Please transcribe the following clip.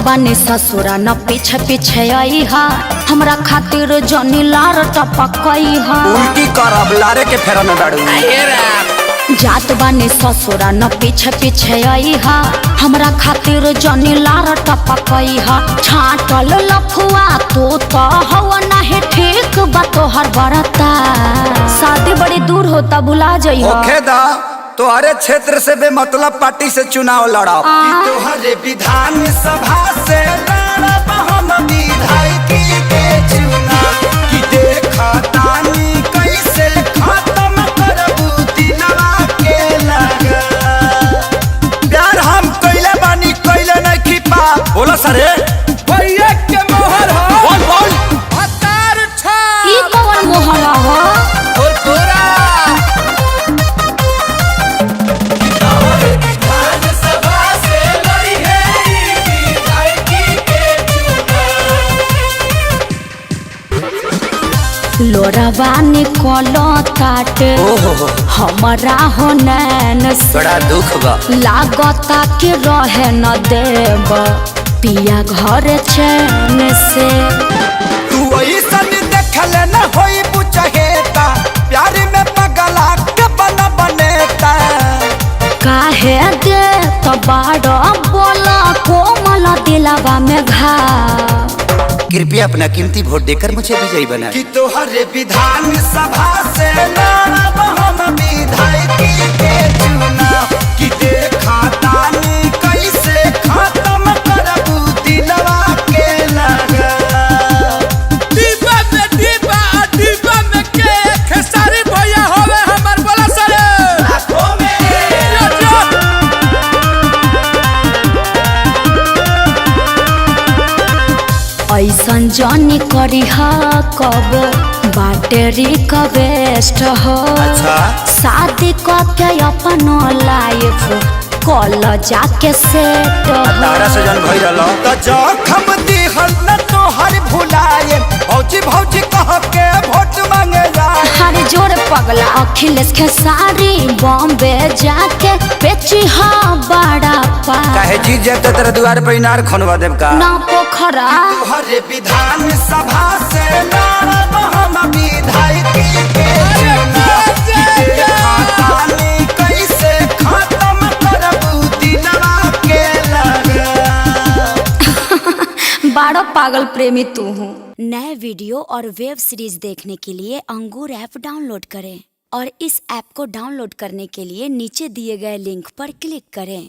बानी ससुरा न पीछे पीछे आई हा, हमरा खातिर जनी लार टपकई हा। उल्टी करब लारे के फेरा में डाड़ू। जात बानी ससुरा न पीछे पीछे आई हा, हमरा खातिर जनी लार टपकई हा। छाटल लफुआ तू तो हवा नहीं ठीक बा तोहर बरता। शादी बड़ी दूर होता भुला जाई हा। ओखे दा तोहरे क्षेत्र से बेमतलब पार्टी से चुनाव लड़ाओ। तोहरे विधान सभा से लड़ब हम विधायकी के चुनाव। कि देखा तानी कैसे खत्म करबू दिलवा के लगा। प्यार हम कइले बानी कइले नहीं खिपा। बोला सरे भैया के मोहर हो। बोल बोल हतार छा। ई कौन मोहर हो? और तोरा लोरावा निकलो ताटे हमारा हो नैन से। बड़ा दुख बा लागता कि रहे न देब पिया घर चैन से। तू ऐसन देखले न होई बुझहेता। प्यार में पगला के बना बनेता। काहे दे तो बाड़ा बोला कोमल दिलवा में घा। कृपया अपना कीमती वोट देकर मुझे विजयी बनाएं। कि तोहरे विधान सभा से लड़ब हम विधायकी के चुनाव। कि देखा तानी कैसे खत्म करबू दिलवा के लगा। डिब्बा में के खेसारी भैया होवे हमर बोला सरे। आँखों में ऐसन जनी करी हा कब बैटरी का वेस्ट हो। अच्छा शादी के अपन लाइफ कॉल जाके सेट हो। तारा से जन भई रहलो त जखम दिहल न तोहर भुलाए। भौजी भौजी कह के वोट मांगे जा। हर जोर पगला अखिलेश खेसारी बॉम्बे जाके बेची हा बड़ा पा। काहे जी जब तेरे द्वार पे इनार खनवा देब का। ना पोखरा तोहरे विधान सभा से लड़ब हम विधायकी के चुनाव। कि देखा तानी कैसे खत्म करबू दिलवा के लगा। बड़ा पागल प्रेमी तू हूँ। नए वीडियो और वेब सीरीज देखने के लिए अंगूर ऐप डाउनलोड करें और इस ऐप को डाउनलोड करने के लिए नीचे दिए गए लिंक पर क्लिक करें।